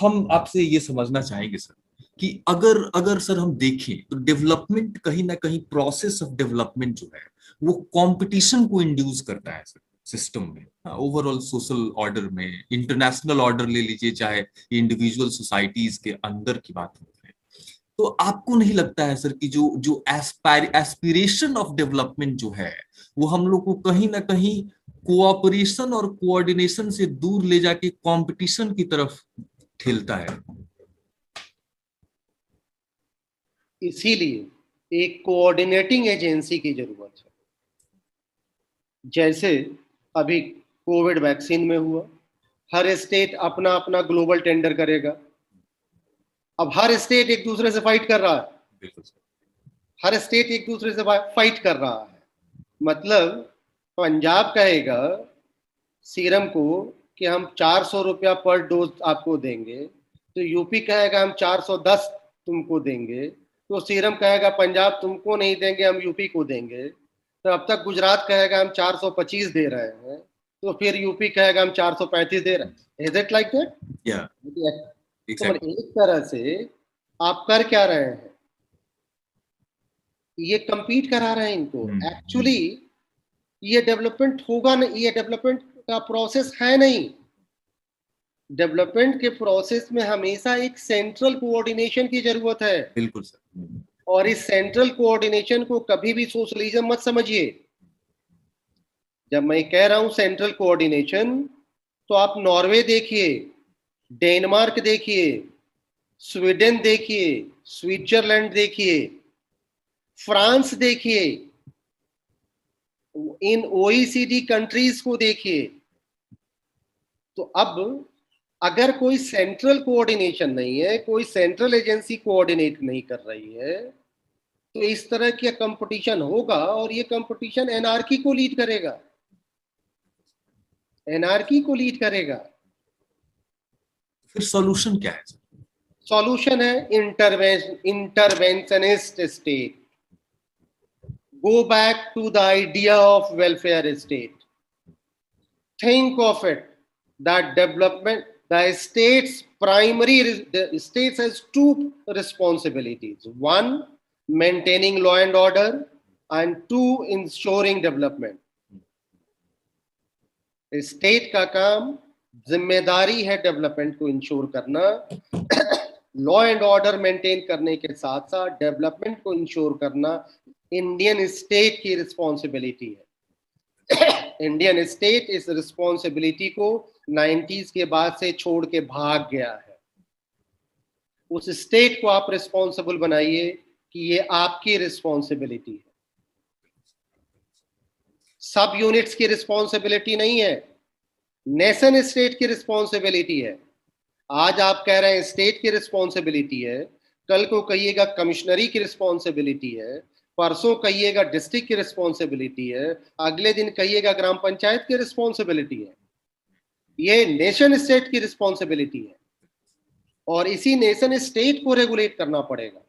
हम आपसे ये समझना चाहेंगे सर कि अगर अगर सर हम देखें तो डेवलपमेंट कहीं ना कहीं, प्रोसेस ऑफ डेवलपमेंट जो है वो कंपटीशन को इंड्यूस करता है सर सिस्टम में, ओवरऑल सोशल ऑर्डर में। इंटरनेशनल ऑर्डर ले लीजिए, चाहे इंडिविजुअल सोसाइटीज के अंदर की बात हो रही है, तो आपको नहीं लगता है सर कि जो जो एस्पिरेशन ऑफ डेवलपमेंट जो है वो हम लोग को कहीं ना कहीं कोऑपरेशन और कोऑर्डिनेशन से दूर ले जाके कंपटीशन की तरफ ठेलता है? इसीलिए एक कोऑर्डिनेटिंग एजेंसी की जरूरत है। जैसे अभी कोविड वैक्सीन में हुआ, हर स्टेट अपना अपना ग्लोबल टेंडर करेगा। अब हर स्टेट एक दूसरे से फाइट कर रहा है, हर स्टेट एक दूसरे से फाइट कर रहा है। मतलब पंजाब कहेगा सीरम को कि हम 400 रुपया पर डोज आपको देंगे, तो यूपी कहेगा हम 410 तुमको देंगे, तो सीरम कहेगा पंजाब तुमको नहीं देंगे, हम यूपी को देंगे। तो अब तक गुजरात कहेगा हम 425 दे रहे हैं, तो फिर यूपी कहेगा हम 435 दे रहे हैं। Is it like that? तो एक तरह से आप कर क्या रहे हैं, ये कंपीट करा रहे हैं इनको। एक्चुअली ये डेवलपमेंट होगा नहीं, ये डेवलपमेंट का प्रोसेस है नहीं। डेवलपमेंट के प्रोसेस में हमेशा एक सेंट्रल कोऑर्डिनेशन की जरूरत है। बिल्कुल सर। और इस सेंट्रल कोऑर्डिनेशन को कभी भी सोशलिज्म मत समझिए। जब मैं कह रहा हूं सेंट्रल कोऑर्डिनेशन, तो आप नॉर्वे देखिए, डेनमार्क देखिए, स्वीडन देखिए, स्विट्जरलैंड देखिए, फ्रांस देखिए, इन ओईसीडी कंट्रीज को देखिए। तो अब अगर कोई सेंट्रल कोऑर्डिनेशन नहीं है, कोई सेंट्रल एजेंसी कोऑर्डिनेट नहीं कर रही है, तो इस तरह का कंपटीशन होगा और ये कंपटीशन एनार्की को लीड करेगा, एनार्की को लीड करेगा। फिर सॉल्यूशन क्या है? सॉल्यूशन है interventionist state. Go back to the idea of welfare state. Think of it that development, the states has two responsibilities: one, maintaining law and order, and two, ensuring development. State का काम, जिम्मेदारी है development को ensure करना, law and order maintain करने के साथ साथ डेवलपमेंट को इंश्योर करना इंडियन स्टेट की रिस्पॉन्सिबिलिटी है। इंडियन स्टेट इस रिस्पॉन्सिबिलिटी को 90s के बाद से छोड़ के भाग गया है। उस स्टेट को आप रिस्पॉन्सिबल बनाइए कि ये आपकी रिस्पॉन्सिबिलिटी है, सब यूनिट्स की रिस्पॉन्सिबिलिटी नहीं है, नेशन स्टेट की रिस्पॉन्सिबिलिटी है। आज आप कह रहे हैं स्टेट की रिस्पॉन्सिबिलिटी है, कल को कहिएगा कमिश्नरी की रिस्पॉन्सिबिलिटी है, परसों कहिएगा डिस्ट्रिक्ट की रिस्पॉन्सिबिलिटी है, अगले दिन कहिएगा ग्राम पंचायत की रिस्पॉन्सिबिलिटी है। ये नेशन स्टेट की रिस्पॉन्सिबिलिटी है और इसी नेशन स्टेट को रेगुलेट करना पड़ेगा।